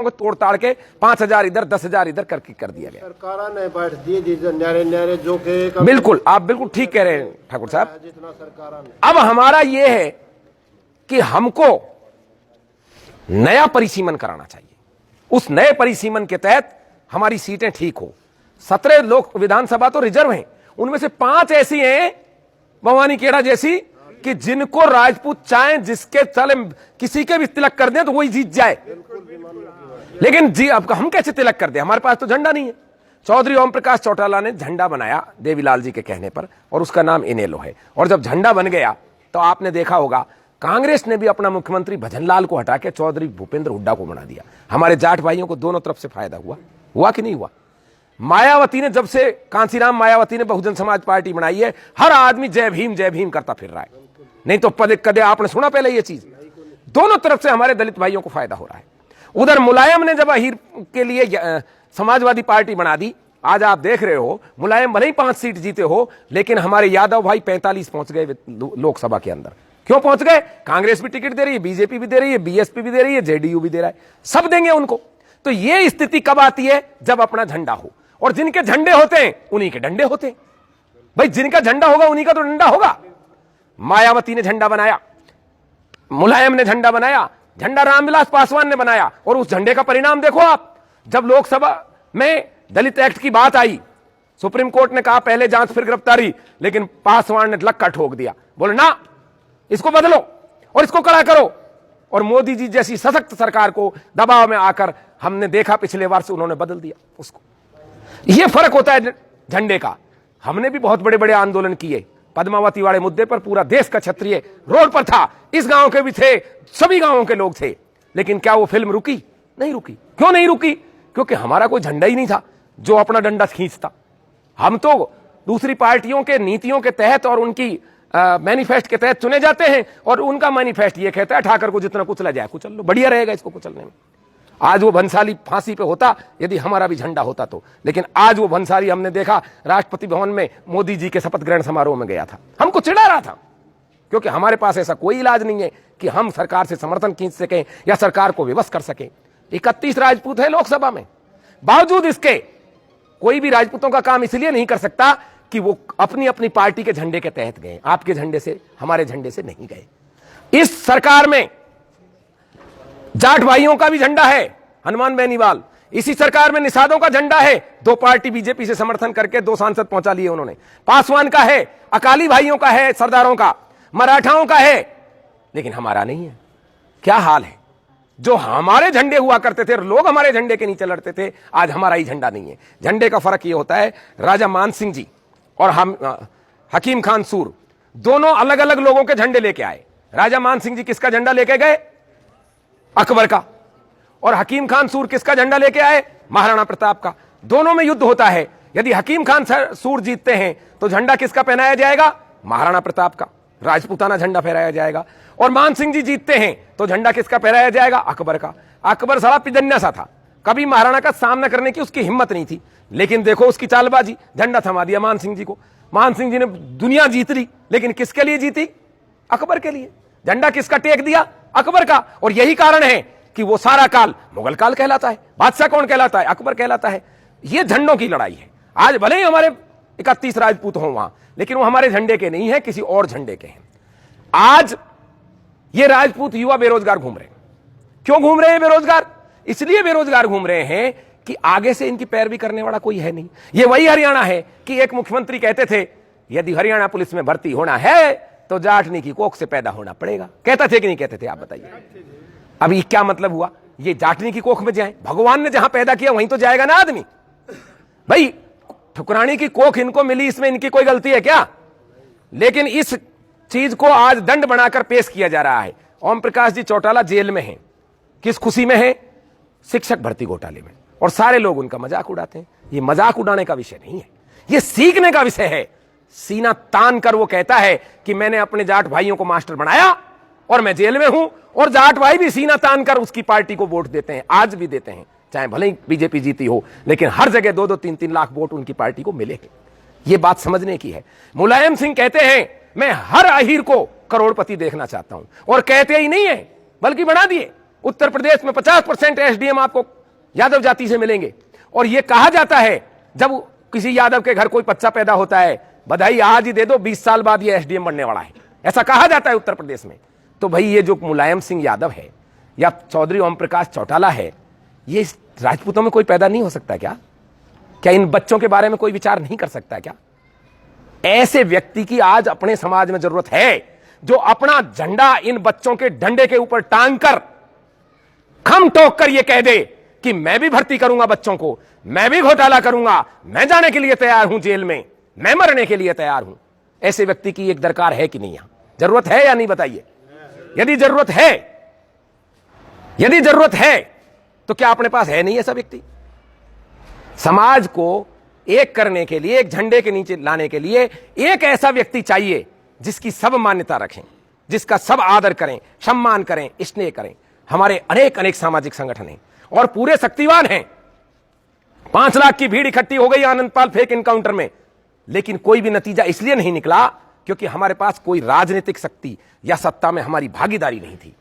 को तोड़ ताड़ के 5,000 इधर 10,000 इधर कर दिया गया। सरकार ने बैठ दिए न्यारे जो के बिल्कुल, आप बिल्कुल ठीक कह रहे हैं ठाकुर साहब। जितना सरकार ने, अब हमारा यह है कि हमको नया परिसीमन कराना चाहिए। उस नए परिसीमन के तहत हमारी सीटें ठीक हो। 17 लोक विधानसभा तो रिजर्व हैं, उनमें से 5 ऐसी हैं भवानी खेड़ा जैसी कि जिनको राजपूत चाहें जिसके तले किसी के भी तिलक कर दें तो वही जीत जाए। लेकिन जी अब हम कैसे तिलक कर दें, हमारे पास तो झंडा नहीं है। चौधरी ओम प्रकाश चौटाला ने झंडा बनाया देवीलाल जी के कहने पर और उसका नाम इनेलो है। और जब झंडा बन गया तो आपने देखा होगा कांग्रेस ने भी अपना मुख्यमंत्री भजनलाल को हटा के चौधरी भूपेंद्र हुड्डा को बना दिया। हमारे जाट भाइयों को दोनों तरफ से फायदा हुआ कि नहीं हुआ? मायावती ने, जब से कांसीराम मायावती ने बहुजन समाज पार्टी बनाई है, हर आदमी जय भीम करता फिर रहा है। नहीं तो पदे कदे आपने सुना पहले ये चीज? दोनों तरफ से हमारे दलित भाइयों को फायदा हो रहा है। उधर मुलायम ने जब अहीर के लिए समाजवादी पार्टी बना दी, आज आप देख रहे हो मुलायम भले ही 5 सीट जीते हो, लेकिन हमारे यादव भाई 45 पहुंच गए लोकसभा के अंदर। क्यों पहुंच गए? कांग्रेस भी टिकट दे रही है, बीजेपी भी दे रही है, बीएसपी भी दे रही है, जेडीयू भी दे रहा है, सब देंगे उनको। तो ये स्थिति कब आती है? जब अपना झंडा हो, और जिनके झंडे होते हैं उन्हीं के डंडे होते हैं। भाई जिनका झंडा होगा उन्हीं का तो डंडा होगा। मायावती ने झंडा बनाया, मुलायम ने झंडा बनाया, झंडा रामविलास पासवान ने बनाया, और उस झंडे का परिणाम देखो आप। जब लोकसभा में दलित एक्ट की बात आई, सुप्रीम कोर्ट ने कहा पहले जांच फिर गिरफ्तारी, लेकिन पासवान ने लक्का ठोक दिया, बोले ना इसको बदलो और इसको कड़ा करो। और मोदी जी जैसी सशक्त सरकार को दबाव में आकर हमने देखा पिछले वर्ष उन्होंने बदल दिया उसको। यह फर्क होता है झंडे का। हमने भी बहुत बड़े बड़े आंदोलन किए, पद्मावती वाले मुद्दे पर पूरा देश का क्षत्रिय रोड पर था, इस गांव के भी थे, सभी गांवों के लोग थे। लेकिन क्या वो फिल्म रुकी? नहीं रुकी। क्यों नहीं रुकी? क्योंकि हमारा कोई झंडा ही नहीं था जो अपना डंडा खींचता। हम तो दूसरी पार्टियों के नीतियों के तहत और उनकी मैनिफेस्ट के तहत चुने जाते हैं, और उनका मैनिफेस्ट ये कहता है ठाकर को जितना कुचला जाए कुचल लो, बढ़िया रहेगा इसको कुचलने में। आज वो भंसाली फांसी पे होता यदि हमारा भी झंडा होता तो, लेकिन आज वो भंसाली हमने देखा राष्ट्रपति भवन में मोदी जी के शपथ ग्रहण समारोह में गया था, हमको चिढ़ा रहा था, क्योंकि हमारे पास ऐसा कोई इलाज नहीं है कि हम सरकार से समर्थन खींच सकें या सरकार को विवश कर सकें। 31 राजपूत है लोकसभा में, बावजूद इसके कोई भी राजपूतों का काम इसलिए नहीं कर सकता कि वो अपनी अपनी पार्टी के झंडे के तहत गए, आपके झंडे से हमारे झंडे से नहीं गए। इस सरकार में जाट भाइयों का भी झंडा है, हनुमान बेनीवाल। इसी सरकार में निषादों का झंडा है, 2 पार्टी बीजेपी से समर्थन करके 2 सांसद पहुंचा लिए उन्होंने। पासवान का है, अकाली भाइयों का है, सरदारों का, मराठाओं का है, लेकिन हमारा नहीं है। क्या हाल है? जो हमारे झंडे हुआ करते थे, लोग हमारे झंडे के नीचे लड़ते थे, आज हमारा ही झंडा नहीं है। झंडे का फर्क यह होता है, राजा मान सिंह जी और हम हकीम खान सूर दोनों अलग अलग लोगों के झंडे लेके आए। राजा मान सिंह जी किसका झंडा लेके गए? अकबर का। और हकीम खान सूर किसका झंडा लेके आए? महाराणा प्रताप का। दोनों में युद्ध होता है, यदि हकीम खान सूर जीतते हैं तो झंडा किसका पहनाया जाएगा? महाराणा प्रताप का, राजपूताना झंडा फहराया जाएगा। और मान सिंह जी जीतते हैं तो झंडा किसका फहराया जाएगा? अकबर का। अकबर सारा पिजन्या सा था, कभी महाराणा का सामना करने की उसकी हिम्मत नहीं थी, लेकिन देखो उसकी चालबाजी, झंडा थमा दिया मान सिंह जी को। मान सिंह जी ने दुनिया जीत ली, लेकिन किसके लिए जीती? अकबर के लिए। झंडा किसका टेक दिया? अकबर का। और यही कारण है कि वो सारा काल मुगल काल कहलाता है। बादशाह कौन कहलाता है? अकबर कहलाता है। ये झंडों की लड़ाई है। आज भले ही हमारे 31 राजपूत हों वहां, लेकिन वो हमारे झंडे के नहीं है, किसी और झंडे के हैं। आज ये राजपूत युवा बेरोजगार घूम रहे हैं। क्यों घूम रहे हैं बेरोजगार? इसलिए बेरोजगार घूम रहे हैं कि आगे से इनकी पैरवी करने वाला कोई है नहीं। ये वही हरियाणा है कि एक मुख्यमंत्री कहते थे यदि हरियाणा पुलिस में भर्ती होना है तो जाटनी की कोख से पैदा होना पड़ेगा। कहते थे कि नहीं कहते थे? आप बताइए। अभी क्या मतलब हुआ? ये जाटनी की कोख में जाए? भगवान ने जहां पैदा किया वहीं तो जाएगा ना आदमी। भाई ठुकरानी की कोख इनको मिली, इसमें इनकी कोई गलती है क्या? लेकिन इस चीज को आज दंड बनाकर पेश किया जा रहा है। ओम प्रकाश जी चौटाला जेल में हैं, किस खुशी में है? शिक्षक भर्ती घोटाले में, और सारे लोग उनका मजाक उड़ाते हैं। ये मजाक उड़ाने का विषय नहीं है, ये सीखने का विषय है। सीना तान कर वो कहता है कि मैंने अपने जाट भाइयों को मास्टर बनाया और मैं जेल में हूं, और जाट भाई भी सीना तान कर उसकी पार्टी को वोट देते हैं, आज भी देते हैं, चाहे भले ही बीजेपी जीती हो, लेकिन हर जगह 2-2, 3-3 लाख वोट उनकी पार्टी को मिले हैं। ये बात समझने की है। मुलायम सिंह कहते हैं मैं हर अहीर को करोड़पति देखना चाहता हूं, और कहते ही नहीं है बल्कि बना दिए। उत्तर प्रदेश में 50% एसडीएम आपको यादव जाति से मिलेंगे। और यह कहा जाता है जब किसी यादव के घर कोई बच्चा पैदा होता है, बधाई आज ही दे दो, 20 साल बाद ये एसडीएम बनने वाला है, ऐसा कहा जाता है उत्तर प्रदेश में। तो भाई ये जो मुलायम सिंह यादव है या चौधरी ओम प्रकाश चौटाला है, ये राजपूतों में कोई पैदा नहीं हो सकता क्या? क्या इन बच्चों के बारे में कोई विचार नहीं कर सकता क्या? ऐसे व्यक्ति की आज अपने समाज में जरूरत है जो अपना झंडा इन बच्चों के डंडे के ऊपर टांग कर, खम ठोक कर यह कह दे कि मैं भी भर्ती करूंगा बच्चों को, मैं भी घोटाला करूंगा, मैं जाने के लिए तैयार हूं जेल में, मैं मरने के लिए तैयार हूं। ऐसे व्यक्ति की एक दरकार है कि नहीं? यहां जरूरत है या नहीं बताइए? यदि जरूरत है तो क्या अपने पास है नहीं ऐसा व्यक्ति? समाज को एक करने के लिए, एक झंडे के नीचे लाने के लिए एक ऐसा व्यक्ति चाहिए जिसकी सब मान्यता रखें, जिसका सब आदर करें, सम्मान करें, स्नेह करें। हमारे अनेक सामाजिक संगठन हैं और पूरे शक्तिवान हैं। 5 लाख की भीड़ इकट्ठी हो गई आनंदपाल फेक एनकाउंटर में, लेकिन कोई भी नतीजा इसलिए नहीं निकला क्योंकि हमारे पास कोई राजनीतिक शक्ति या सत्ता में हमारी भागीदारी नहीं थी।